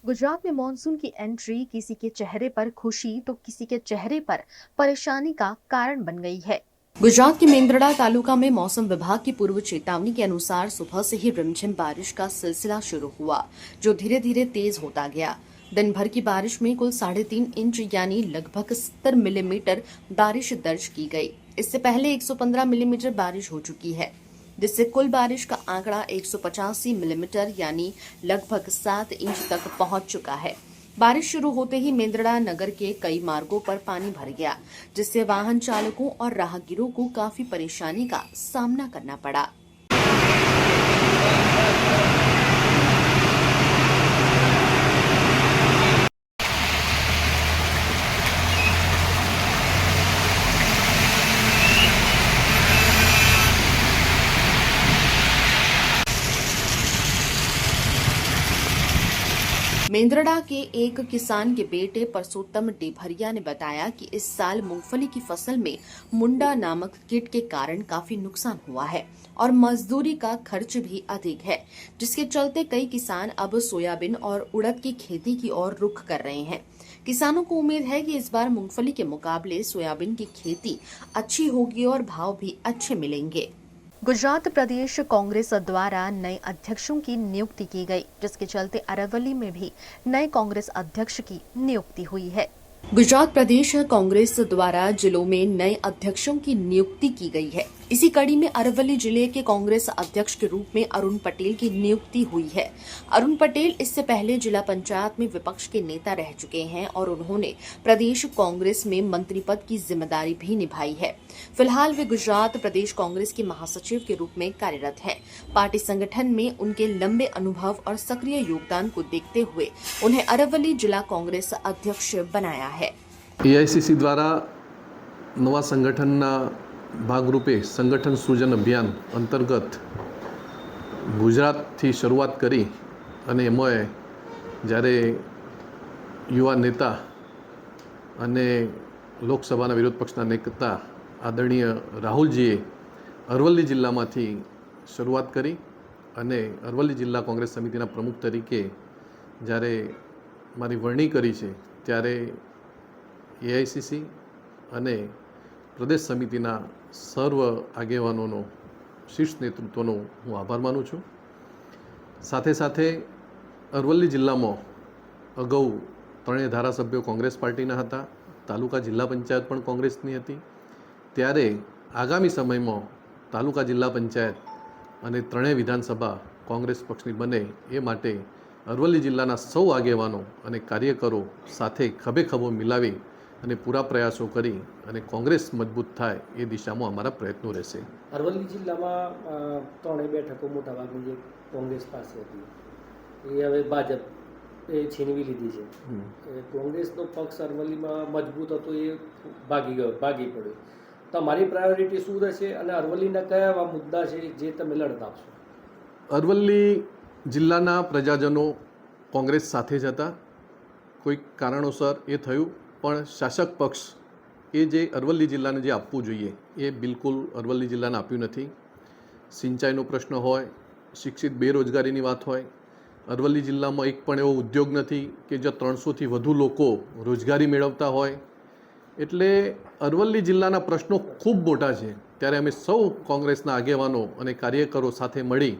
गुजरात में मॉनसून की एंट्री किसी के चेहरे पर खुशी तो किसी के चेहरे पर परेशानी का कारण बन गई है। गुजरात के मेंदरडा तालुका में मौसम विभाग की पूर्व चेतावनी के अनुसार सुबह से ही रिमझिम बारिश का सिलसिला शुरू हुआ, जो धीरे धीरे तेज होता गया। दिन भर की बारिश में कुल 3.5 इंच यानी लगभग 70 मिलीमीटर बारिश दर्ज की गई। इससे पहले 115 मिलीमीटर बारिश हो चुकी है, जिससे कुल बारिश का आंकड़ा 185 मिलीमीटर यानी लगभग 7 इंच तक पहुंच चुका है। बारिश शुरू होते ही मेंदरडा नगर के कई मार्गों पर पानी भर गया, जिससे वाहन चालकों और राहगीरों को काफी परेशानी का सामना करना पड़ा। मेंदरडा के एक किसान के बेटे परसोत्तम डेभरिया ने बताया कि इस साल मूंगफली की फसल में मुंडा नामक कीट के कारण काफी नुकसान हुआ है और मजदूरी का खर्च भी अधिक है, जिसके चलते कई किसान अब सोयाबीन और उड़द की खेती की ओर रुख कर रहे हैं। किसानों को उम्मीद है कि इस बार मूंगफली के मुकाबले सोयाबीन की खेती अच्छी होगी और भाव भी अच्छे मिलेंगे। गुजरात प्रदेश कांग्रेस द्वारा नए अध्यक्षों की नियुक्ति की गई, जिसके चलते अरवली में भी नए कांग्रेस अध्यक्ष की नियुक्ति हुई है। गुजरात प्रदेश कांग्रेस द्वारा जिलों में नए अध्यक्षों की नियुक्ति की गई है। इसी कड़ी में अरवली जिले के कांग्रेस अध्यक्ष के रूप में अरुण पटेल की नियुक्ति हुई है। अरुण पटेल इससे पहले जिला पंचायत में विपक्ष के नेता रह चुके हैं और उन्होंने प्रदेश कांग्रेस में मंत्री पद की जिम्मेदारी भी निभाई है। फिलहाल वे गुजरात प्रदेश कांग्रेस के महासचिव के रूप में कार्यरत हैं। पार्टी संगठन में उनके लंबे अनुभव और सक्रिय योगदान को देखते हुए उन्हें अरवली जिला कांग्रेस अध्यक्ष बनाया है। एआईसीसी द्वारा नवा संगठनना भागरूपे संगठन सृजन अभियान अंतर्गत गुजरातथी शरूआत करी अने एमांय ज्यारे युवा नेता अने लोकसभाना विरोध पक्षना नेता आदरणीय राहुलजीए अरवली जिल्लामांथी शरूआत करी अने अरवली जिल्ला कांग्रेस समितिना प्रमुख तरीके ज्यारे मारी वरणी करी छे त्यारे एआईसीसी अने प्रदेश समितिना सर्व आगेवानोनो शीर्ष नेतृत्वनो हूँ आभार मानु छूँ। साथे साथे अरवली जिल्लामां अगाऊ 3 धारासभ्यो कांग्रेस पार्टीना हता, तालुका जिल्ला पंचायत पण कांग्रेसनी हती, त्यारे आगामी समयमां तालुका जिल्ला पंचायत अने 3 विधानसभा कांग्रेस पक्षनी बने ए माटे अरवली जिल्लाना सौ आगेवानो अने कार्यकरो साथे खभे खभो मिलावी અને પૂરા પ્રયાસો કરી અને કોંગ્રેસ મજબૂત થાય એ દિશામાં અમારા પ્રયત્નો રહેશે। અરવલ્લી જિલ્લામાં 3 બેઠકો મોટાભાગની જે કોંગ્રેસ પાસે હતી એ હવે ભાજપ એ છીનવી લીધી છે। કોંગ્રેસનો પક્ષ અરવલ્લીમાં મજબૂત હતો એ ભાગી પડ્યો। તમારી પ્રાયોરિટી શું રહેશે અને અરવલ્લીના કયા એવા મુદ્દા છે જે તમે લડત આપશો? અરવલ્લી જિલ્લાના પ્રજાજનો કોંગ્રેસ સાથે જ હતા, કોઈ કારણોસર એ થયું પણ શાસક પક્ષ એ જે અરવલ્લી જિલ્લાને જે આપવું જોઈએ એ બિલકુલ અરવલ્લી જિલ્લાને આપ્યું નથી। સિંચાઈનો પ્રશ્ન હોય, શિક્ષિત બેરોજગારીની વાત હોય, અરવલ્લી જિલ્લામાં એક પણ એવો ઉદ્યોગ નથી કે જ્યાં 300થી વધુ લોકો રોજગારી મેળવતા હોય। એટલે અરવલ્લી જિલ્લાના પ્રશ્નો ખૂબ મોટા છે, ત્યારે અમે સૌ કોંગ્રેસના આગેવાનો અને કાર્યકરો સાથે મળી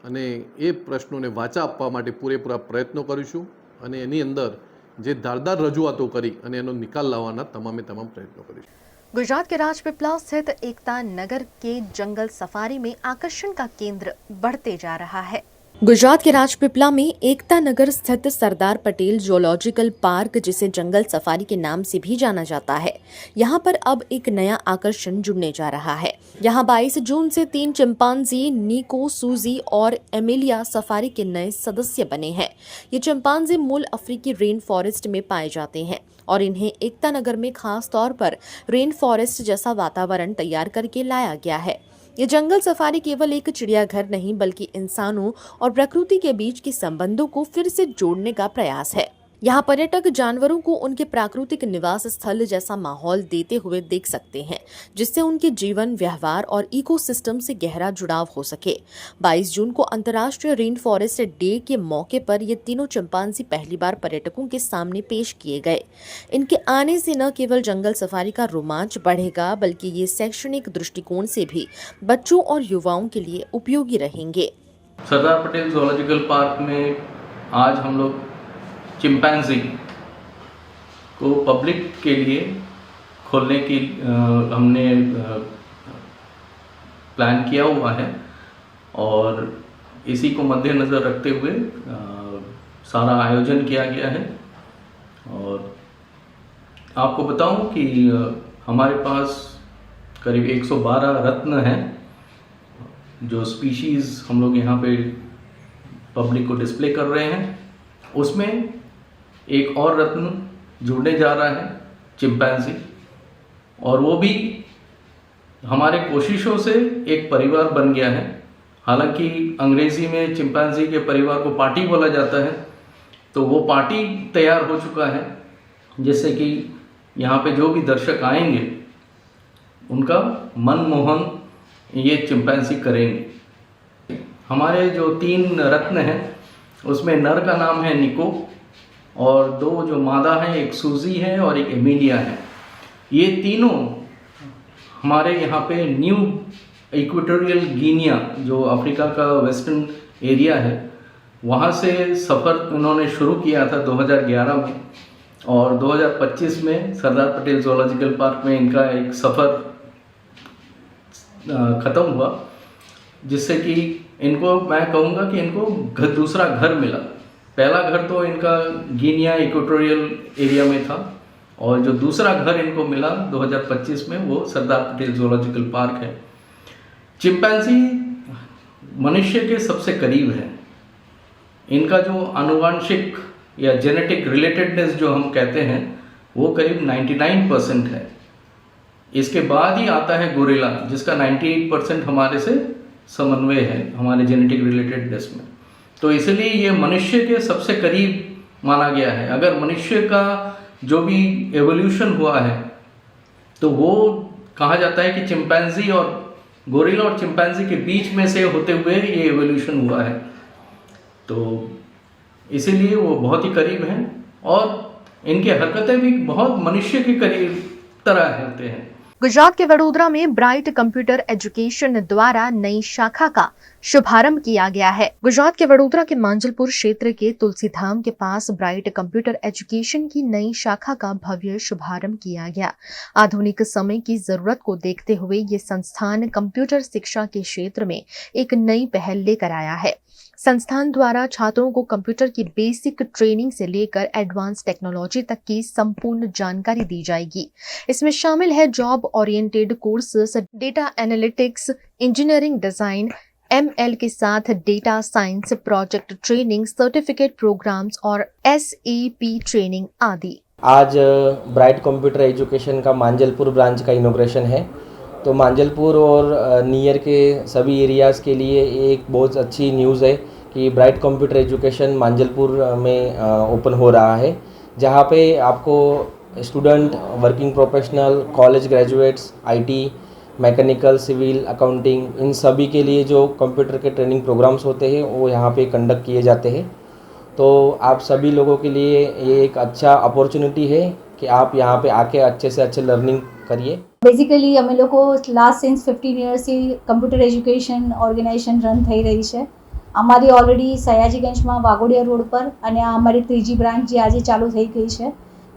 અને એ પ્રશ્નોને વાચા આપવા માટે પૂરેપૂરા પ્રયત્નો કરીશું અને એની અંદર જે ધારદાર રજૂઆતો કરી અને એનો નિકાલ લાવવાના તમામે તમામ પ્રયત્નો કરીશું। गुजरात के राजपीपला स्थित एकता नगर के जंगल सफारी में आकर्षण का केंद्र बढ़ते जा रहा है। गुजरात के राजपीपला में एकता नगर स्थित सरदार पटेल जूलॉजिकल पार्क, जिसे जंगल सफारी के नाम से भी जाना जाता है, यहाँ पर अब एक नया आकर्षण जुड़ने जा रहा है। यहाँ 22 जून से 3 चिंपांजी निको, सूजी और एमिलिया सफारी के नए सदस्य बने हैं। ये चिंपांजी मूल अफ्रीकी रेन फॉरेस्ट में पाए जाते हैं और इन्हें एकता नगर में खास तौर पर रेन फॉरेस्ट जैसा वातावरण तैयार करके लाया गया है। ये जंगल सफारी केवल एक चिड़ियाघर नहीं बल्कि इंसानों और प्रकृति के बीच के संबंधों को फिर से जोड़ने का प्रयास है। यहाँ पर्यटक जानवरों को उनके प्राकृतिक निवास स्थल जैसा माहौल देते हुए देख सकते हैं, जिससे उनके जीवन, व्यवहार और इकोसिस्टम से गहरा जुड़ाव हो सके। 22 जून को अंतर्राष्ट्रीय रेन फॉरेस्ट डे के मौके पर ये तीनों चिंपांजी पहली बार पर्यटकों के सामने पेश किए गए। इनके आने से न केवल जंगल सफारी का रोमांच बढ़ेगा, बल्कि ये शैक्षणिक दृष्टिकोण से भी बच्चों और युवाओं के लिए उपयोगी रहेंगे। सरदार पटेल ज़ूलॉजिकल पार्क में आज हम लोग चिंपैंजी को पब्लिक के लिए खोलने की हमने प्लान किया हुआ है और इसी को मद्देनज़र रखते हुए सारा आयोजन किया गया है। और आपको बताऊं कि हमारे पास करीब 112 रत्न हैं जो स्पीशीज़ हम लोग यहाँ पे पब्लिक को डिस्प्ले कर रहे हैं। उसमें एक और रत्न जुड़ने जा रहा है, चिंपैंजी, और वो भी हमारे कोशिशों से एक परिवार बन गया है। हालांकि अंग्रेज़ी में चिंपैंजी के परिवार को पार्टी बोला जाता है, तो वो पार्टी तैयार हो चुका है, जिससे कि यहाँ पे जो भी दर्शक आएंगे उनका मनमोहन ये चिंपैंजी करेंगे। हमारे जो 3 रत्न हैं उसमें नर का नाम है निको और 2 जो मादा हैं, एक सूजी है और एक एमिलिया है। ये तीनों हमारे यहाँ पे न्यू इक्वेटोरियल गिनिया जो अफ्रीका का वेस्टर्न एरिया है वहाँ से सफ़र उन्होंने शुरू किया था 2011 में, और 2025 में सरदार पटेल ज़ूलॉजिकल पार्क में इनका एक सफ़र ख़त्म हुआ, जिससे कि इनको मैं कहूँगा कि इनको दूसरा घर मिला। पहला घर तो इनका गिनिया इक्वेटोरियल एरिया में था और जो दूसरा घर इनको मिला 2025 में वो सरदार पटेल ज़ूलॉजिकल पार्क है। चिंपैंजी मनुष्य के सबसे करीब है। इनका जो आनुवांशिक या जेनेटिक रिलेटेडनेस जो हम कहते हैं वो करीब 99% है। इसके बाद ही आता है गोरिल्ला, जिसका 98% हमारे से समन्वय है हमारे जेनेटिक रिलेटेडनेस में। तो इसलिए ये मनुष्य के सबसे करीब माना गया है। अगर मनुष्य का जो भी एवोल्यूशन हुआ है तो वो कहा जाता है कि चिंपैंजी और गोरिल्ला और चिंपैंजी के बीच में से होते हुए ये एवोल्यूशन हुआ है। तो इसीलिए वो बहुत ही करीब हैं और इनकी हरकतें भी बहुत मनुष्य के करीब तरह होते हैं। गुजरात के वडोदरा में ब्राइट कंप्यूटर एजुकेशन द्वारा नई शाखा का शुभारंभ किया गया है। गुजरात के वडोदरा के मांजलपुर क्षेत्र के तुलसीधाम के पास ब्राइट कंप्यूटर एजुकेशन की नई शाखा का भव्य शुभारंभ किया गया। आधुनिक समय की जरूरत को देखते हुए ये संस्थान कंप्यूटर शिक्षा के क्षेत्र में एक नई पहल लेकर आया है। संस्थान द्वारा छात्रों को कंप्यूटर की बेसिक ट्रेनिंग से लेकर एडवांस टेक्नोलॉजी तक की संपूर्ण जानकारी दी जाएगी। इसमें शामिल है job oriented courses, data analytics, engineering design, ML के साथ data science, project training, certificate programmes और SAP ट्रेनिंग आदि। आज ब्राइट कंप्यूटर एजुकेशन का मांजलपुर ब्रांच का इनॉग्रेशन है। तो मांजलपुर और नियर के सभी एरियाज़ के लिए एक बहुत अच्छी न्यूज़ है कि ब्राइट कंप्यूटर एजुकेशन मांजलपुर में ओपन हो रहा है, जहाँ पे आपको student, working professional, college graduates, IT, mechanical, civil, accounting, इन सभी के लिए जो कंप्यूटर के ट्रेनिंग प्रोग्राम्स होते हैं वो यहाँ पे कंडक्ट किए जाते हैं। तो आप सभी लोगों के लिए ये एक अच्छा अपॉर्चुनिटी है कि आप यहाँ पे आके अच्छे से अच्छे लर्निंग કરીએ। બેઝિકલી અમે લોકો લાસ્ટ સિન્સ 15 યર્સથી કમ્પ્યુટર એજ્યુકેશન ઓર્ગેનાઇઝેશન રન થઈ રહી છે। અમારી ઓલરેડી સયાજીગંજમાં વાઘોડિયા રોડ પર અને આ અમારી ત્રીજી બ્રાન્ચ જે આજે ચાલુ થઈ ગઈ છે।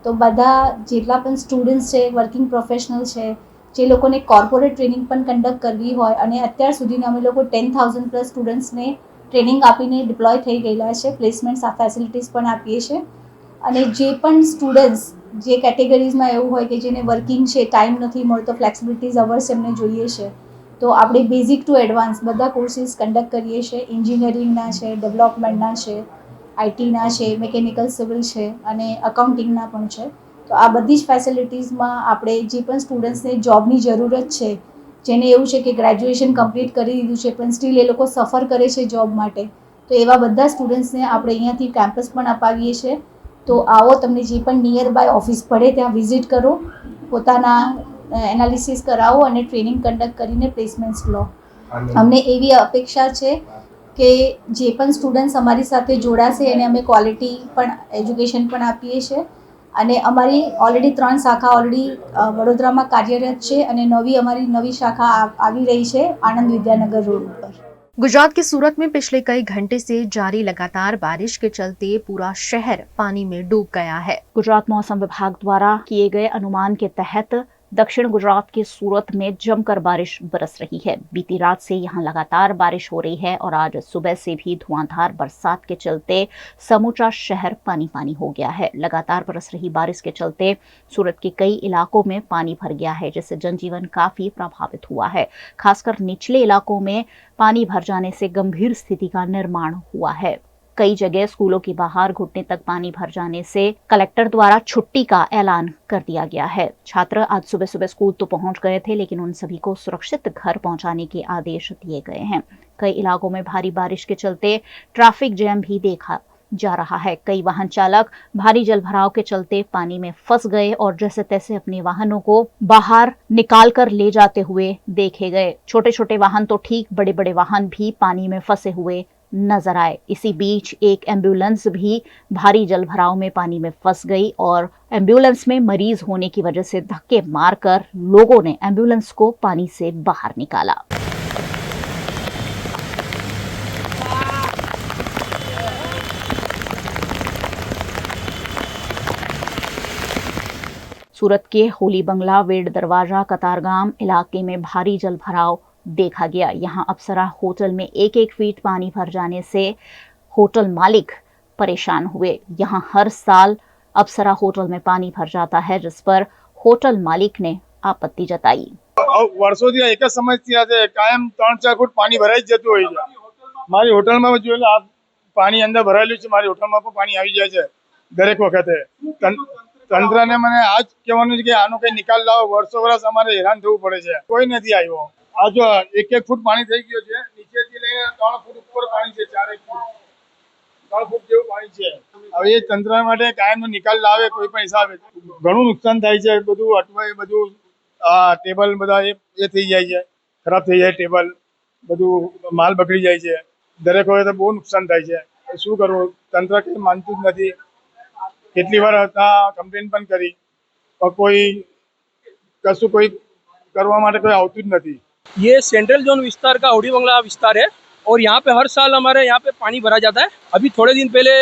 તો બધા જેટલા પણ સ્ટુડન્ટ્સ છે, વર્કિંગ પ્રોફેશનલ છે, જે લોકોને કોર્પોરેટ ટ્રેનિંગ પણ કંડક્ટ કરવી હોય અને અત્યાર સુધીના અમે લોકો 10,000 પ્લસ સ્ટુડન્ટ્સને ટ્રેનિંગ આપીને ડિપ્લોય થઈ ગયેલા છે। પ્લેસમેન્ટ્સ આ ફેસિલિટીઝ પણ આપીએ છીએ અને જે પણ સ્ટુડન્ટ્સ જે કેટેગરીઝમાં એવું હોય કે જેને વર્કિંગ છે, ટાઈમ નથી મળતો, ફ્લેક્સિબિલિટીઝ અવર્સ એમને જોઈએ છે, તો આપણે બેઝિક ટુ એડવાન્સ બધા કોર્સીસ કંડક્ટ કરીએ છીએ। એન્જિનિયરિંગના છે, ડેવલપમેન્ટના છે, ITના છે, મેકેનિકલ સિવિલ છે અને અકાઉન્ટિંગના પણ છે। તો આ બધી જ ફેસિલિટીઝમાં આપણે જે પણ સ્ટુડન્ટ્સને જોબની જરૂરત છે, જેને એવું છે કે ગ્રેજ્યુએશન કમ્પ્લીટ કરી દીધું છે પણ સ્ટીલ એ લોકો સફર કરે છે જોબ માટે, તો એવા બધા સ્ટુડન્ટ્સને આપણે અહીંયાથી કેમ્પસ પણ અપાવીએ છીએ। તો આવો, તમને જે પણ નિયર બાય ઓફિસ પડે ત્યાં વિઝિટ કરો, પોતાના એનાલિસિસ કરાવો અને ટ્રેનિંગ કન્ડક્ટ કરીને પ્લેસમેન્ટ્સ લો. અમને એવી અપેક્ષા છે કે જે પણ સ્ટુડન્ટ્સ અમારી સાથે જોડાશે એને અમે ક્વોલિટી પણ એજ્યુકેશન પણ આપીએ છીએ. અને અમારી ઓલરેડી 3 શાખા ઓલરેડી વડોદરામાં કાર્યરત છે અને અમારી નવી શાખા આવી રહી છે આનંદ વિદ્યાનગર रोड पर. गुजरात के सूरत में पिछले कई घंटे से जारी लगातार बारिश के चलते पूरा शहर पानी में डूब गया है. गुजरात मौसम विभाग द्वारा किए गए अनुमान के तहत दक्षिण गुजरात के सूरत में जमकर बारिश बरस रही है. बीती रात से यहां लगातार बारिश हो रही है और आज सुबह से भी धुआंधार बरसात के चलते समूचा शहर पानी पानी हो गया है. लगातार बरस रही बारिश के चलते सूरत के कई इलाकों में पानी भर गया है, जिससे जनजीवन काफी प्रभावित हुआ है. खासकर निचले इलाकों में पानी भर जाने से गंभीर स्थिति का निर्माण हुआ है. कई जगह स्कूलों के बाहर घुटने तक पानी भर जाने से कलेक्टर द्वारा छुट्टी का ऐलान कर दिया गया है. छात्र आज सुबह सुबह स्कूल तो पहुंच गए थे, लेकिन उन सभी को सुरक्षित घर पहुंचाने के आदेश दिए गए हैं. कई इलाकों में भारी बारिश के चलते ट्रैफिक जैम भी देखा जा रहा है. कई वाहन चालक भारी जलभराव के चलते पानी में फंस गए और जैसे तैसे अपने वाहनों को बाहर निकाल कर ले जाते हुए देखे गए. छोटे छोटे वाहन तो ठीक, बड़े बड़े वाहन भी पानी में फंसे हुए नजर आए. इसी बीच एक एम्बुलेंस भी भारी जलभराव में पानी में फंस गई और एम्बुलेंस में मरीज होने की वजह से धक्के मारकर लोगों ने एम्बुलेंस को पानी से बाहर निकाला. सूरत के होली बंगला, वेड दरवाजा, कतारगाम इलाके में भारी जलभराव देखा गया. यहां अप्सरा होटल में 1-1 फीट पानी भर जाने से होटल मालिक परेशान हुए. यहां हर साल अप्सरा होटल में पानी भर जाता है, जिस पर होटल मालिक ने आपत्ति जताई. વર્ષોથી એક જ સમસ્યા છે, કાયમ 3-4 ફૂટ પાણી ભરાઈ જ જતું હોય છે. મારી હોટલમાં જોયેલું આ પાણી અંદર ભરાયેલું છે, મારી હોટલમાં પણ પાણી આવી જાય છે દરેક વખતે. તંત્રને મને આ જ કહેવાનું છે કે આનો કંઈ નિકાલ લાવો. વર્ષો અમારે હેરાન થવું પડે છે, કોઈ નથી આવ્યો. આ જો 1-1 ફૂટ પાણી થઈ ગયું છે, નીચેથી લઈને 3 ફૂટ ઉપર પાણી છે, 4 ફૂટ 3 ફૂટ જેવું પાણી છે. હવે એ તંત્ર માટે કાયમનો નિકાલ લાવે કોઈ પણ હિસાબે. ઘણું નુકસાન થાય છે, બધું અટવાય, બધું ટેબલ બધા એ થઈ જાય છે, ખરાબ થઈ જાય ટેબલ, બધું માલ બગડી જાય છે. દરેક વખતે બહુ નુકસાન થાય છે. શું કરવું, તંત્ર કંઈ માનતું જ નથી. કેટલી વાર કમ્પ્લેન પણ કરી, પણ કોઈ કશું કોઈ કરવા માટે કોઈ આવતું જ નથી. ये सेंट्रल जोन विस्तार का होडी बंगला विस्तार है और यहाँ पे हर साल हमारे यहाँ पे पानी भरा जाता है. अभी थोड़े दिन पहले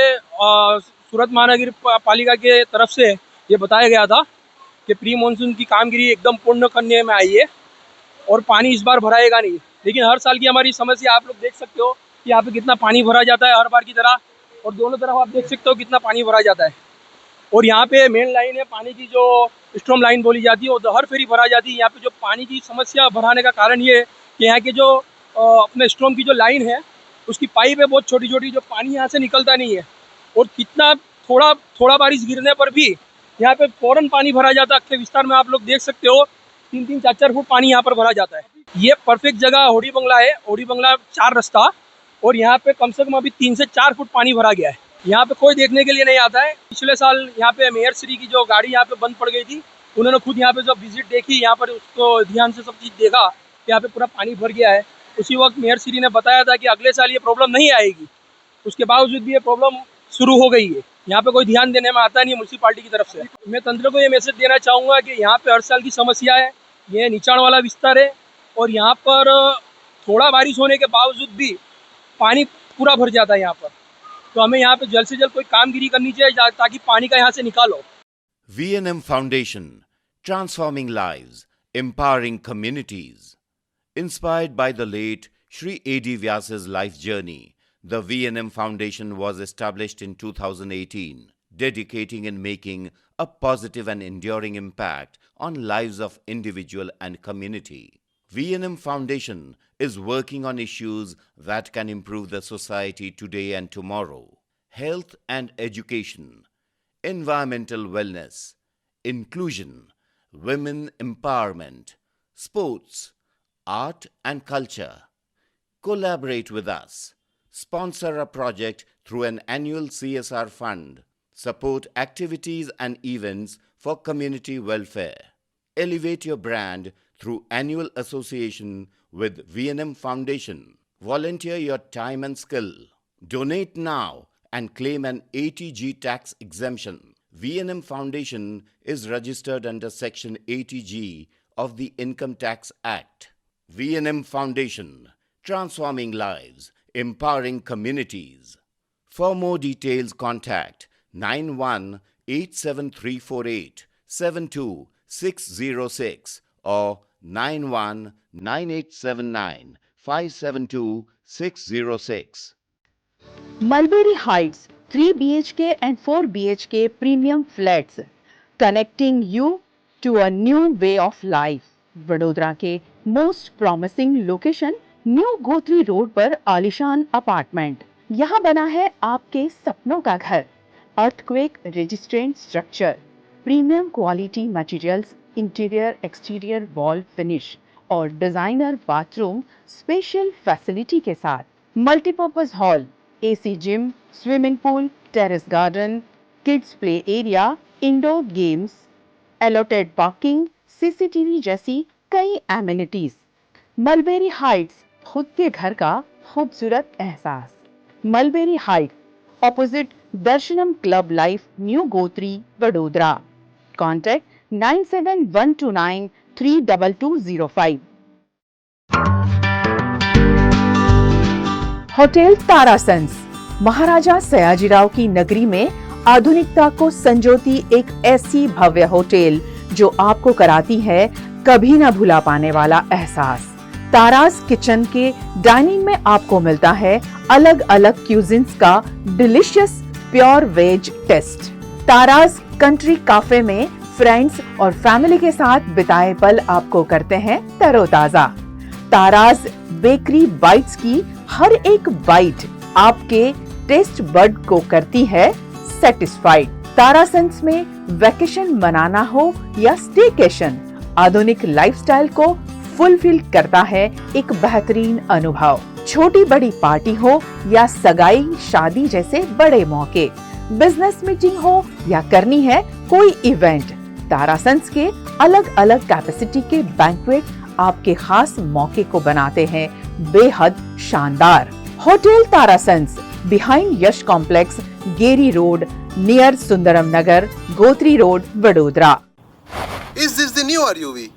सूरत महानगर पालिका के तरफ से ये बताया गया था कि प्री मानसून की कामगिरी एकदम पूर्ण करने में आई है और पानी इस बार भराएगा नहीं. लेकिन हर साल की हमारी समस्या आप लोग देख सकते हो कि यहाँ पे कितना पानी भरा जाता है हर बार की तरह, और दोनों तरफ आप देख सकते हो कितना पानी भरा जाता है. और यहाँ पे मेन लाइन है पानी की, जो स्ट्रॉम लाइन बोली जाती है, वो हर फेरी भरा जाती है. यहाँ पे जो पानी की समस्या भराने का कारण ये है कि यहाँ के जो अपने स्ट्रॉम की जो लाइन है उसकी पाइप है बहुत छोटी छोटी, जो पानी यहाँ से निकलता नहीं है. और कितना थोड़ा बारिश गिरने पर भी यहाँ पे फौरन पानी भरा जाता है. अक्के विस्तार में आप लोग देख सकते हो 3-3, 4-4 फुट पानी यहाँ पर भरा जाता है. ये परफेक्ट जगह होडी बंगला है. होडी बंगला 4 रास्ता, और यहाँ पे कम से कम अभी 3 से 4 फुट पानी भरा गया है. यहाँ पे कोई देखने के लिए नहीं आता है. पिछले साल यहाँ पे मेयर श्री की जो गाड़ी यहाँ पे बंद पड़ गई थी, उन्होंने खुद यहाँ पे जब विजिट देखी, यहाँ पर उसको ध्यान से सब चीज़ देखा कि यहाँ पे पूरा पानी भर गया है. उसी वक्त मेयर श्री ने बताया था कि अगले साल ये प्रॉब्लम नहीं आएगी. उसके बावजूद भी ये प्रॉब्लम शुरू हो गई है. यहाँ पे कोई ध्यान देने में आता नहीं है म्यूनसिपालिटी की तरफ से. मैं तंत्र को ये मैसेज देना चाहूँगा कि यहाँ पे हर साल की समस्या है. ये नीचाण वाला विस्तार है और यहाँ पर थोड़ा बारिश होने के बावजूद भी पानी पूरा भर जाता है यहाँ पर. तो हमें यहाँ पे जल्द से जल्द कोई कामगिरी करनी चाहिए ताकि पानी का यहाँ से निकाल हो. VNM Foundation, transforming lives, empowering communities. Inspired by the late Shri A.D. Vyas's life journey, the VNM Foundation was established in 2018, dedicating and making a positive and enduring impact on lives of individual and community. VNM Foundation is working on issues that can improve the society today and tomorrow. Health and education, environmental wellness, inclusion, women empowerment, sports, art and culture. Collaborate with us. Sponsor a project through an annual CSR fund. Support activities and events for community welfare. Elevate your brand through annual association with V&M Foundation. Volunteer your time and skill. Donate now and claim an ATG tax exemption. V&M Foundation is registered under Section 80G of the Income Tax Act. V&M Foundation, transforming lives, empowering communities. For more details, contact 918738 72606 or 919879 572 606. Mulberry Heights 3 BHK and 4 BHK premium flats connecting you to a new way of life. Vadodara के most promising location new Gotri road पर आलिशान apartment. यहाँ बना है आपके सपनों का घर। Earthquake resistant structure, premium quality materials, interior exterior wall finish और डिजाइनर बाथरूम स्पेशल फैसिलिटी के साथ। Multipurpose hall, AC gym, swimming pool, terrace garden, kids play area, indoor games, allotted parking, CCTV जैसी कई एमिनिटीज। मलबेरी हाइट्स, खुद के घर का खूबसूरत एहसास। Mulberry height, opposite Darshanam club life, new Gotri, Vadodara. Contact 9712932205। Hotel Tarasons, Maharaja Sayajirao की नगरी में आधुनिकता को संजोती एक ऐसी भव्य होटल जो आपको कराती है कभी न भुला पाने वाला एहसास। तारास किचन के डाइनिंग में आपको मिलता है अलग अलग क्यूजिन्स का delicious pure veg taste. Taras country cafe में फ्रेंड्स और फैमिली के साथ बिताए पल आपको करते हैं तरोताजा। तारास बेकरी बाइट्स की हर एक बाइट आपके टेस्ट बड को करती है सेटिस्फाइड। तारासंस में वेकेशन मनाना हो या स्टेकेशन, आधुनिक लाइफस्टाइल को फुलफिल करता है एक बेहतरीन अनुभव। छोटी बड़ी पार्टी हो या सगाई शादी जैसे बड़े मौके, बिजनेस मीटिंग हो या करनी है कोई इवेंट, तारासंस के अलग अलग कैपेसिटी के बैंक्वेट आपके खास मौके को बनाते हैं बेहद शानदार। Hotel Tarasons, behind Yash complex, Geri road, near Sundaram Nagar, Gotri road, Vadodara. Is this the new RUV?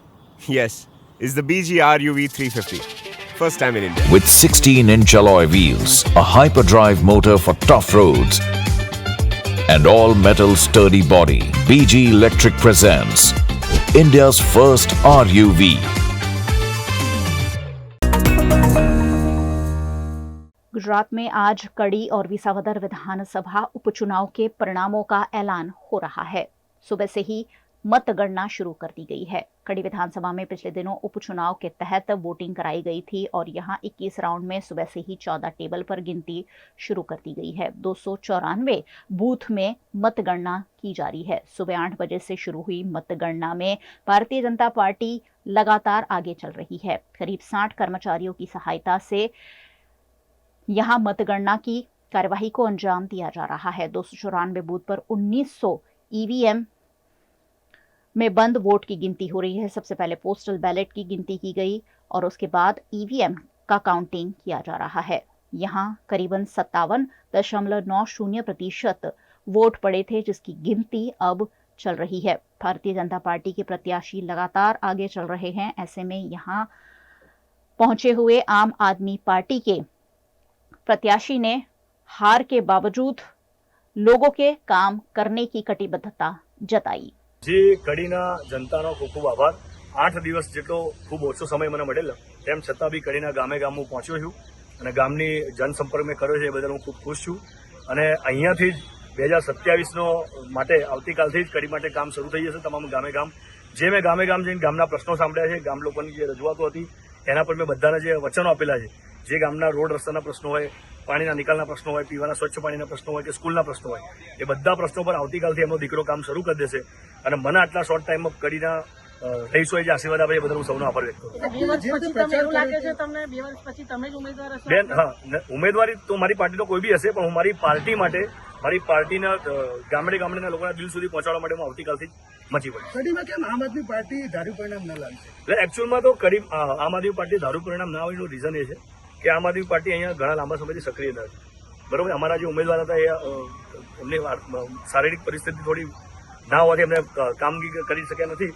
Yes, it's the BG RUV 350. First time in India. With 16-inch alloy wheels, a hyperdrive motor for tough roads, and all-metal sturdy body, BG Electric presents India's first RUV. Gujarat में आज कड़ी और विसावदर विधानसभा उपचुनाव के परिणामों का ऐलान हो रहा है। सुबह से ही मतगणना शुरू कर दी गई है। कड़ी विधानसभा में पिछले दिनों उपचुनाव के तहत वोटिंग कराई गई थी और यहां 21 राउंड में सुबह से ही 14 टेबल पर गिनती शुरू कर दी गई है। 294 बूथ में मतगणना की जा रही है। सुबह 8 बजे से शुरू हुई मतगणना में भारतीय जनता पार्टी लगातार आगे चल रही है। करीब 60 कर्मचारियों की सहायता से यहां मतगणना की कार्यवाही को अंजाम दिया जा रहा है। 294 बूथ पर 1900 ईवीएम में बंद वोट की गिनती हो रही है। सबसे पहले पोस्टल बैलेट की गिनती की गई और उसके बाद ईवीएम का काउंटिंग किया जा रहा है। यहां करीबन 57.90% वोट पड़े थे, जिसकी गिनती अब चल रही है। भारतीय जनता पार्टी के प्रत्याशी लगातार आगे चल रहे हैं। ऐसे में यहां पहुंचे हुए आम आदमी पार्टी के प्रत्याशी ने हार के बावजूद लोगों के काम करने की कटिबद्धता जताई। जी कड़ीना जनताનો ખૂબ ખૂબ આભાર। 8 દિવસ જેટલો ખૂબ ઓછો સમય મને મળેલો, તેમ છતાં બી કડીના ગામે ગામ હું પહોંચ્યો છું અને ગામની જનસંપર્ક મેં કર્યો છે, એ બદલ હું ખૂબ ખુશ છું। અને અહીંયાથી જ 2027નો માટે આવતીકાલથી જ કડી માટે કામ શરૂ થઈ જશે તમામ ગામે ગામ। જે મેં ગામે ગામ જઈને ગામના પ્રશ્નો સાંભળ્યા છે, ગામ લોકોની જે રજૂઆતો હતી એના પર મેં બધાને જે વચનો આપેલા છે, જે ગામના રોડ રસ્તાના પ્રશ્નો હોય, પાણીના નિકાલના પ્રશ્નો હોય, પીવાના સ્વચ્છ પાણીના પ્રશ્નો હોય કે સ્કૂલના પ્રશ્નો હોય, એ બધા પ્રશ્નો પર આવતીકાલથી એમનો દીકરો કામ શરૂ કરી દેશે। અને મને આટલા શોર્ટ ટાઈમમાં કડીના રહીશોએ જે આશીર્વાદ આપે એ બદલ હું સૌનો આભાર વ્યક્ત કરું બેન. હા, ઉમેદવારી તો મારી પાર્ટીનો કોઈ બી હશે, પણ હું મારી પાર્ટી માટે, મારી પાર્ટીના ગામડેના લોકોના દિલ સુધી પહોંચાડવા માટે હું આવતીકાલથી મચી પડીશ. કડીમાં કેમ આમ આદમી પાર્ટી ધાર્યું પરિણામ ન લાવશે? એટલે એકચ્યુઅલમાં તો કડી આમ આદમી પાર્ટી ધારું પરિણામ ના હોય એનું રીઝન એ છે કે આમ આદમી પાર્ટી અહીંયા ઘણા લાંબા સમયથી સક્રિય નથી. બરોબર, અમારા જે ઉમેદવાર હતા એ એમની શારીરિક પરિસ્થિતિ થોડી ના હોવાથી એમને કામગીરી કરી શક્યા નથી.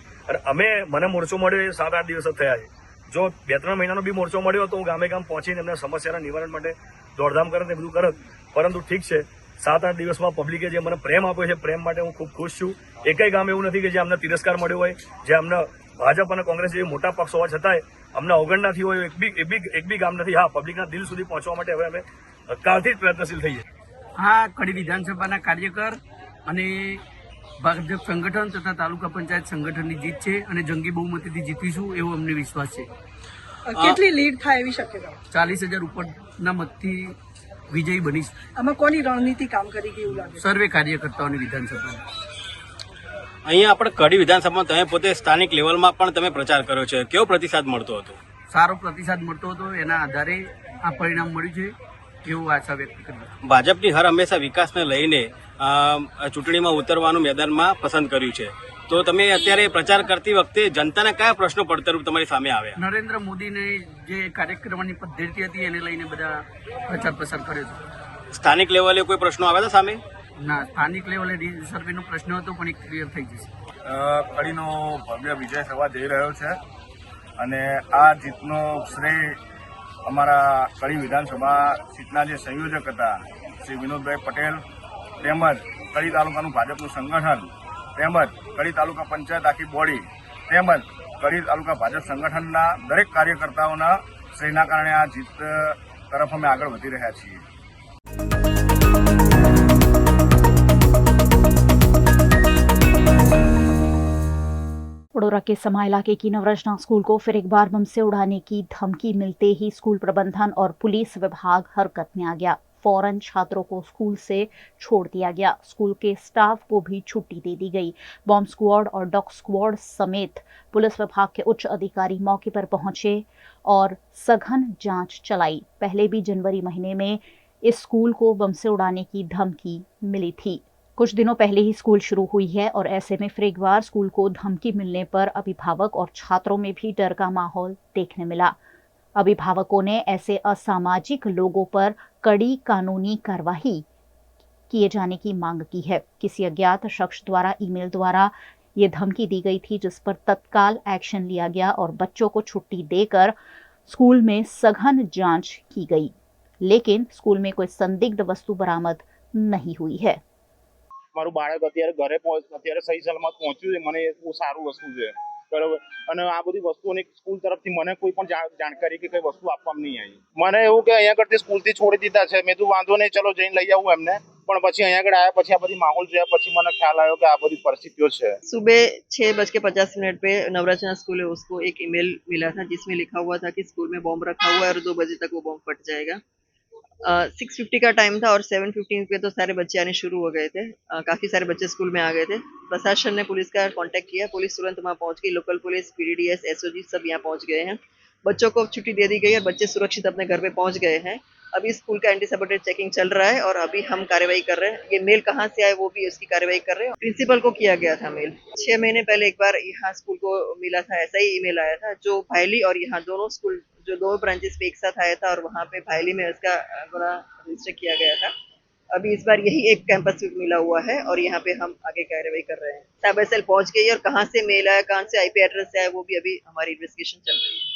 અને મને મોરચો મળ્યો એ 7-8 દિવસ જ થયા છે. જો 2-3 મહિનાનો બી મોરચો મળ્યો તો હું ગામે ગામ પહોંચીને એમના સમસ્યાના નિવારણ માટે દોડધામ કરત એ બધું કરત. પરંતુ ઠીક છે, 7-8 દિવસમાં પબ્લિકે જે મને પ્રેમ આપ્યો છે, પ્રેમ માટે હું ખૂબ ખુશ છું. એકેય ગામ એવું નથી કે જે અમને તિરસ્કાર મળ્યો હોય, જે અમને ભાજપ અને કોંગ્રેસ જેવી મોટા પક્ષ હોવા છતાંય અમને અવગણના થઈ હોય એક બી ગામ નથી. હા, પબ્લિકના દિલ સુધી પહોંચવા માટે હવે અમે કાલથી જ પ્રયત્નશીલ થઈએ. હા, કડી વિધાનસભાના કાર્યકર અને ભાજપ સંગઠન તથા તાલુકા પંચાયત સંગઠનની જીત છે અને જંગી બહુમતીથી જીતીશું એવો અમને વિશ્વાસ છે. કેટલી લીડ થાય એવી શક્યતા? 40,000 ઉપરના મતથી વિજયી બનીશ. આમાં કોની રણનીતિ કામ કરી ગઈ એવું લાગે? સર્વે કાર્યકર્તાઓની વિધાનસભામાં. અહીંયા આપણે કડી વિધાનસભામાં તમે પોતે સ્થાનિક લેવલમાં પણ તમે પ્રચાર કર્યો છે, કેવો પ્રતિસાદ મળતો હતો? સારો પ્રતિસાદ મળતો હતો, એના આધારે આ પરિણામ મળ્યું છે એવું આશા વ્યક્ત કરી. ભાજપની હર હંમેશા વિકાસને લઈને ચૂંટણીમાં ઉતરવાનું મેદાનમાં પસંદ કર્યું છે, તો તમે અત્યારે પ્રચાર કરતી વખતે જનતાના કયા પ્રશ્નો પડતર તમારી સામે આવ્યા? નરેન્દ્ર મોદીને જે કાર્યક્રમની પદ્ધતિ હતી એને લઈને બધા પ્રચાર પ્રસાર કર્યો હતો. સ્થાનિક લેવલે કોઈ પ્રશ્નો આવ્યા હતા સામે? ના, સ્થાનિક લેવલે સર્વેનો પ્રશ્ન હતો પણ એ ક્લિયર થઈ જશે. કડીનો ભવ્ય વિજય થવા જઈ રહ્યો છે અને આ જીતનો શ્રેય અમારા કડી વિધાનસભા સીટના જે સંયોજક હતા શ્રી વિનોદભાઈ પટેલ, તેમજ કડી તાલુકાનું ભાજપનું સંગઠન, તેમજ કડી તાલુકા પંચાયત આખી બોડી, તેમજ કડી તાલુકા ભાજપ સંગઠનના દરેક કાર્યકર્તાઓના શ્રેયના કારણે આ જીત તરફ અમે આગળ વધી રહ્યા છીએ. वडोदरा के समा इलाके की नवरचना स्कूल को फिर एक बार बम से उड़ाने की धमकी मिलते ही स्कूल प्रबंधन और पुलिस विभाग हरकत में आ गया। फौरन छात्रों को स्कूल से छोड़ दिया गया। स्कूल के स्टाफ को भी छुट्टी दे दी गई। बॉम्ब स्क्वाड और डॉग स्क्वाड समेत पुलिस विभाग के उच्च अधिकारी मौके पर पहुंचे और सघन जांच चलाई। पहले भी जनवरी महीने में इस स्कूल को बम से उड़ाने की धमकी मिली थी। कुछ दिनों पहले ही स्कूल शुरू हुई है और ऐसे में फिर एक बार स्कूल को धमकी मिलने पर अभिभावक और छात्रों में भी डर का माहौल देखने मिला। अभिभावकों ने ऐसे असामाजिक लोगों पर कड़ी कानूनी कार्रवाई किए जाने की मांग की है। किसी अज्ञात शख्स द्वारा ईमेल द्वारा ये धमकी दी गई थी, जिस पर तत्काल एक्शन लिया गया और बच्चों को छुट्टी देकर स्कूल में सघन जांच की गई, लेकिन स्कूल में कोई संदिग्ध वस्तु बरामद नहीं हुई है। મારું બાળક અત્યારે ઘરે અત્યારે સહી સલામત પહોંચ્યું છે, મને બહુ સારું વસ્તુ છે, બરોબર. અને આ બધી વસ્તુઓની સ્કૂલ તરફથી મને કોઈ પણ જાણકારી કે કઈ વસ્તુ આપવામાં નહીં આવી. મને એવું કે અહીંયા આગળથી સ્કૂલથી છોડી દીધા છે. મેં તો વાંધો નહીં, ચલો જઈને લઈ આવું એમને. પણ પછી અહીંયા આગળ આવ્યા પછી આ બધી માહોલ જોયા પછી મને ખ્યાલ આવ્યો કે આ બધી પરિસ્થિતિઓ છે. सुबह 6:50 पे नवरचना स्कूल है, उसको एक ईमेल मिला था जिसमें लिखा हुआ था कि स्कूल में बॉम्ब रखा हुआ है और 2 बजे तक वो बॉम्ब फट जाएगा। 6:50 का टाइम था और 7:15 पे तो सारे बच्चे आने शुरू हो गए थे। काफ़ी सारे बच्चे स्कूल में आ गए थे। प्रशासन ने पुलिस का कांटेक्ट किया, पुलिस तुरंत वहाँ पहुँच गई। लोकल पुलिस, PDDS, SOG सब यहाँ पहुँच गए हैं। बच्चों को छुट्टी दे दी गई और बच्चे सुरक्षित अपने घर पे पहुँच गए हैं। अभी स्कूल का एंटी सबोटेज चेकिंग चल रहा है और अभी हम कार्रवाई कर रहे हैं। ये मेल कहाँ से आए वो भी उसकी कार्रवाई कर रहे हैं। प्रिंसिपल को किया गया था मेल। 6 महीने पहले एक बार यहाँ स्कूल को मिला था, ऐसा ही ईमेल आया था, जो भायली और यहाँ दोनों स्कूल जो 2 ब्रांचेस पे एक साथ आया था और वहाँ पे भायली में उसका गुना रजिस्टर किया गया था। अभी इस बार यही एक कैंपस मिला हुआ है और यहाँ पे हम आगे कार्रवाई कर रहे हैं। साइबर सेल पहुँच गई और कहाँ से मेल आया, कहाँ से IP एड्रेस आया, वो भी अभी हमारी इन्वेस्टिगेशन चल रही है।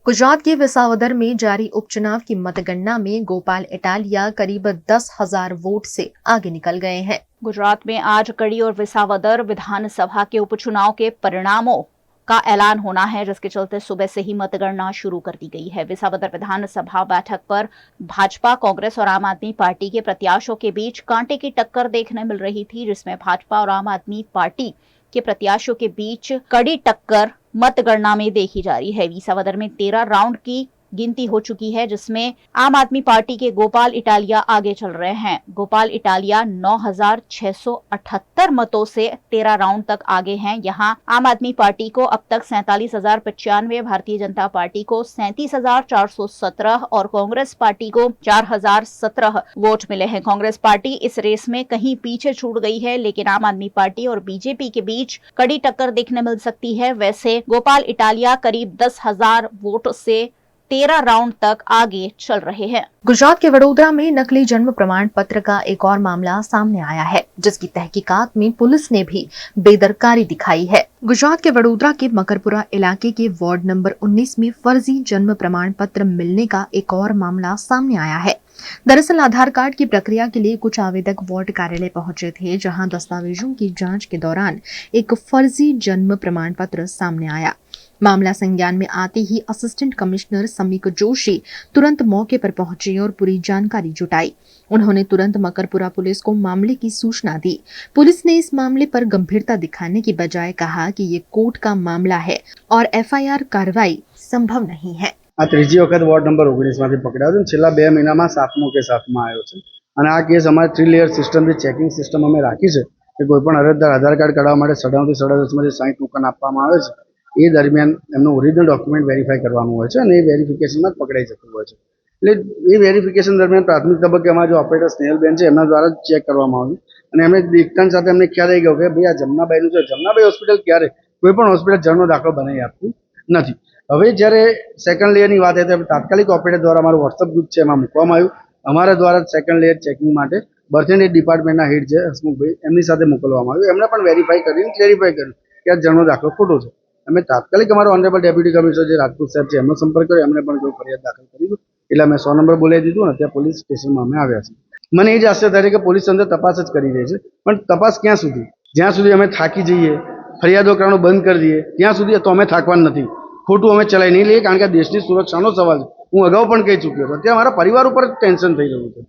गुजरात के विसावदर में जारी उपचुनाव की मतगणना में गोपाल इटालिया करीब 10,000 वोट से आगे निकल गए हैं। गुजरात में आज कड़ी और विसावदर विधानसभा के उपचुनाव के परिणामों का ऐलान होना है, जिसके चलते सुबह से ही मतगणना शुरू कर दी गई है। विसावदर विधानसभा बैठक पर भाजपा, कांग्रेस और आम आदमी पार्टी के प्रत्याशियों के बीच कांटे की टक्कर देखने मिल रही थी, जिसमें भाजपा और आम आदमी पार्टी के प्रत्याशियों के बीच कड़ी टक्कर मतगणना में देखी जा रही है। विसावदर में 13 राउंड की गिनती हो चुकी है, जिसमें आम आदमी पार्टी के गोपाल इटालिया आगे चल रहे हैं। गोपाल इटालिया 9,678 मतों से 13 राउंड तक आगे हैं। यहां आम आदमी पार्टी को अब तक 47,095, भारतीय जनता पार्टी को 37,417 और कांग्रेस पार्टी को 4,017 वोट मिले हैं। कांग्रेस पार्टी इस रेस में कहीं पीछे छूट गई है, लेकिन आम आदमी पार्टी और बीजेपी के बीच कड़ी टक्कर देखने मिल सकती है। वैसे गोपाल इटालिया करीब 10,000 वोट से 13 राउंड तक आगे चल रहे हैं। गुजरात के वडोदरा में नकली जन्म प्रमाण पत्र का एक और मामला सामने आया है, जिसकी तहकीकात में पुलिस ने भी बेदरकारी दिखाई है। गुजरात के वडोदरा के मकरपुरा इलाके के वार्ड नंबर 19 में फर्जी जन्म प्रमाण पत्र मिलने का एक और मामला सामने आया है। दरअसल आधार कार्ड की प्रक्रिया के लिए कुछ आवेदक वार्ड कार्यालय पहुंचे थे, जहां दस्तावेजों की जांच के दौरान एक फर्जी जन्म प्रमाण पत्र सामने आया। मामला संज्ञान में आते ही असिस्टेंट कमिश्नर समीक जोशी तुरंत मौके पर पहुंचे और पूरी जानकारी जुटाई। उन्होंने तुरंत मकरपुरा पुलिस को मामले की सूचना दी। पुलिस ने इस मामले पर गंभीरता दिखाने की बजाय कहा कि ये कोर्ट का मामला है और एफआईआर कार्रवाई संभव नहीं है। आ ત્રીજી વખત વોર્ડ નંબર 19 માંથી પકડાયો છે। છેલ્લા 2 મહિનામાં 7મો કેસ હાથમાં આવ્યો છે અને આ કેસ અમારે 3 લેયર સિસ્ટમથી ચેકિંગ સિસ્ટમ અમે રાખી છે કે કોઈપણ અરજદાર આધાર કાર્ડ કઢાવવા માટે 97 થી 10 60 ટોકન આપવામાં આવે છે। એ દરમિયાન એમનું ઓરિજિનલ ડોક્યુમેન્ટ વેરીફાઈ કરવાનું હોય છે અને એ વેરિફિકેશનમાં જ પકડાઈ જતું હોય છે। એટલે એ વેરિફિકેશન દરમિયાન પ્રાથમિક તબક્કે અમારા जो ઓપરેટર સ્નેહલબેન છે એમના દ્વારા ચેક કરવામાં આવ્યું અને એમને દીકતાન સાથે એમને ખ્યાલ આવી ગયો કે ભાઈ આ જમનાબાઈનું છે। જમનાબાઈ હોસ્પિટલ ક્યારે કોઈપણ હોસ્પિટલ જન્મનો દાખલો બનાવી આપતું નથી। હવે જ્યારે સેકન્ડ લેયરની વાત આવે તો તાત્કાલિક ઓપરેટર દ્વારા અમારું વોટ્સઅપ ગ્રુપ છે એમાં મૂકવામાં આવ્યું। અમારા દ્વારા સેકન્ડ લેયર ચેકિંગ માટે બર્થ એન્ડ ડેથ ડિપાર્ટમેન્ટના હેડ છે હસમુખભાઈ એમની સાથે મોકલવામાં આવ્યું। એમણે પણ વેરીફાઈ કરીને ક્લેરિફાઈ કર્યું કે આ જન્મનો દાખલો ખોટો છે। અમે તાત્કાલિક અમારો ઓનરેબલ ડેપ્યુટી કમિશનર જે રાજપૂત સાહેબ છે એમનો સંપર્ક કર્યો। એમણે પણ કોઈ ફરિયાદ દાખલ કરી એટલે અમે 100 નંબર બોલાવી દીધું અને ત્યાં પોલીસ સ્ટેશનમાં અમે આવ્યા છીએ। મને એ જ આશ્ચર્ય થાય કે પોલીસ અંદર તપાસ જ કરી રહી છે, પણ તપાસ ક્યાં સુધી? જ્યાં સુધી અમે થાકી જઈએ, ફરિયાદો કરવાનું બંધ કરી દઈએ ત્યાં સુધી તો અમે થાકવાના નથી। ખોટું અમે ચલાવી નહીં લઈએ, કારણ કે દેશની સુરક્ષાનો સવાલ છે। હું અગાઉ પણ કહી ચૂક્યો છું, અત્યારે મારા પરિવાર ઉપર ટેન્શન થઈ રહ્યું છે,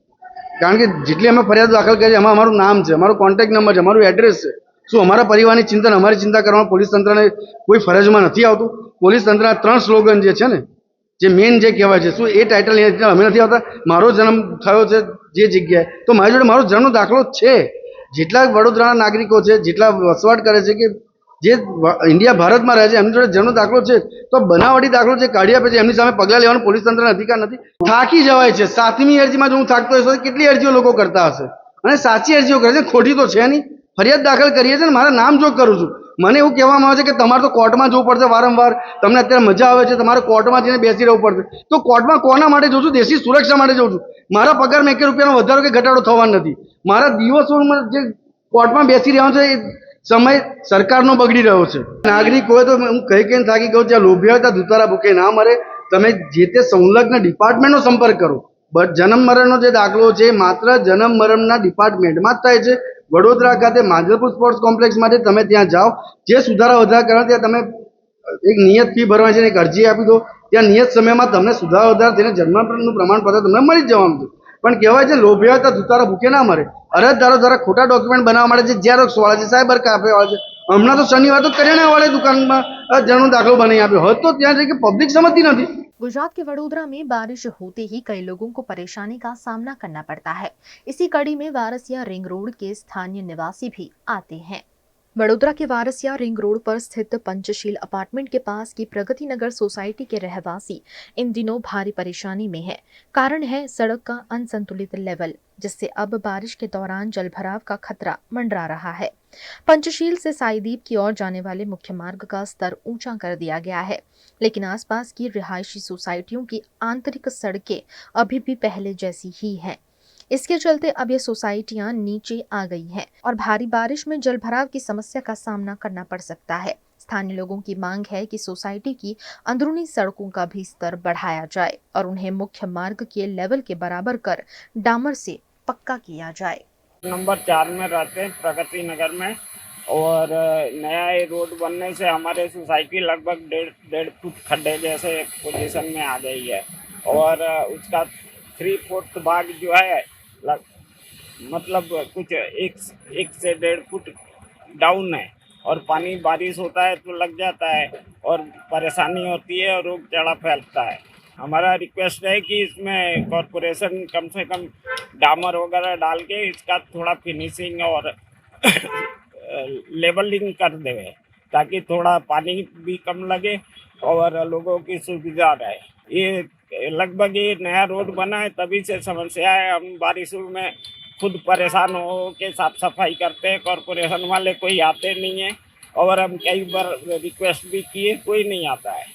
કારણ કે જેટલી અમે ફરિયાદ દાખલ કરી એમાં અમારું નામ છે, અમારું કોન્ટેક્ટ નંબર છે, અમારું એડ્રેસ છે। શું અમારા પરિવારની ચિંતન અમારી ચિંતા કરવામાં પોલીસ તંત્રને કોઈ ફરજમાં નથી આવતું? પોલીસ તંત્રના 3 સ્લોગન જે છે ને, જે મેઇન જે કહેવાય છે, શું એ ટાઇટલ અમે નથી આવતા? મારો જન્મ થયો છે જે જગ્યાએ, તો મારી જોડે મારો જન્મનો દાખલો છે। જેટલા વડોદરાના નાગરિકો છે, જેટલા વસવાટ કરે છે કે જે ઇન્ડિયા ભારતમાં રહે છે, એમની જોડે જન્મનો દાખલો છે, તો બનાવટી દાખલો જે કાઢી આપે છે એમની સામે પગલાં લેવાનો પોલીસ તંત્રને અધિકાર નથી? થાકી જવાય છે। 7મી અરજીમાં જો હું થાકતો હશે તો કેટલી અરજીઓ લોકો કરતા હશે અને સાચી અરજીઓ કરે છે, ખોટી તો છે નહીં। ફરિયાદ દાખલ કરીએ છીએ ને મારા નામ જોગ કરું છું। મને એવું કહેવામાં આવે છે કે તમારે તો કોર્ટમાં જવું પડશે વારંવાર, તમને અત્યારે મજા આવે છે, તમારે કોર્ટમાં જઈને બેસી રહેવું પડશે। તો કોર્ટમાં કોના માટે જઉં છું? દેશની સુરક્ષા માટે જઉં છું। મારા પગારમાં 1 રૂપિયાનો વધારો કે ઘટાડો થવાનો નથી। મારા દિવસોમાં જે કોર્ટમાં બેસી રહ્યો છે એ સમય સરકારનો બગડી રહ્યો છે। નાગરિકોએ તો હું કહીને થાકી ગયો, જ્યાં લોભિયા હોય ત્યાં દુતારા ભૂખે ના મરે। તમે જે તે સંલગ્ન ડિપાર્ટમેન્ટનો સંપર્ક કરો। જન્મ મરણનો જે દાખલો છે માત્ર જન્મ મરણના ડિપાર્ટમેન્ટમાં જ થાય છે। વડોદરા ખાતે માંજલપુર સ્પોર્ટ્સ કોમ્પ્લેક્સ માટે તમે ત્યાં જાઓ, જે સુધારા વધારા કરવા ત્યાં તમે એક નિયત ફી ભરવાની છે, એક અરજી આપી દો, ત્યાં નિયત સમયમાં તમને સુધારા વધારા થઈને જન્મનું પ્રમાણપત્ર તમને મળી જ જવાનું છે। પણ કહેવાય છે લોભિયા હોય તો દુતારા ભૂખે ના મરે। અરજદારો દ્વારા ખોટા ડોક્યુમેન્ટ બનાવવા માટે જે ઝેરોક્સ વાળા છે, સાયબર કાફે વાળા છે, હમણાં તો શનિવાર તો કરિયાણાવાળા દુકાનમાં જન્મનો દાખલો બનાવી આપ્યો હતો, તો ત્યાં જઈ કે પબ્લિક समझती नहीं। गुजरात के वडोदरा में बारिश होते ही कई लोगों को परेशानी का सामना करना पड़ता है। इसी कड़ी में वारसिया रिंग रोड के स्थानीय निवासी भी आते हैं। वडोदरा के वारसिया रिंग रोड पर स्थित पंचशील अपार्टमेंट के पास की प्रगति नगर सोसाइटी के रहवासी इन दिनों भारी परेशानी में है। कारण है सड़क का अनसंतुलित लेवल, जिससे अब बारिश के दौरान जलभराव का खतरा मंडरा रहा है। पंचशील से साईदीप की ओर जाने वाले मुख्य मार्ग का स्तर ऊंचा कर दिया गया है, लेकिन आसपास की रिहायशी सोसाइटियों की आंतरिक सड़कें अभी भी पहले जैसी ही हैं। इसके चलते अब ये सोसाइटियां नीचे आ गई हैं और भारी बारिश में जलभराव की समस्या का सामना करना पड़ सकता है। स्थानीय लोगों की मांग है कि सोसाइटी की अंदरूनी सड़कों का भी स्तर बढ़ाया जाए और उन्हें मुख्य मार्ग के लेवल के बराबर कर डामर से पक्का किया जाए। नंबर 4 में रहते हैं प्रगति नगर में, और नया ये रोड बनने से हमारे सोसाइटी लगभग 1.5 फुट खड्डे जैसे पोजीशन में आ गई है, और उसका 3/4 भाग जो है मतलब कुछ एक से 1.5 फुट डाउन है, और पानी बारिश होता है तो लग जाता है और परेशानी होती है और रोग चाड़ा फैलता है। हमारा रिक्वेस्ट है कि इसमें कॉरपोरेशन कम से कम डामर वगैरह डाल के इसका थोड़ा फिनिशिंग और लेवलिंग कर देवे, ताकि थोड़ा पानी भी कम लगे और लोगों की सुविधा रहे। ये लगभग ये नया रोड बना है, तभी से समस्या है। हम बारिशों में खुद परेशान हो के साफ सफाई करते हैं, कॉरपोरेशन वाले कोई आते नहीं है और हम कई बार रिक्वेस्ट भी किए, कोई नहीं आता है।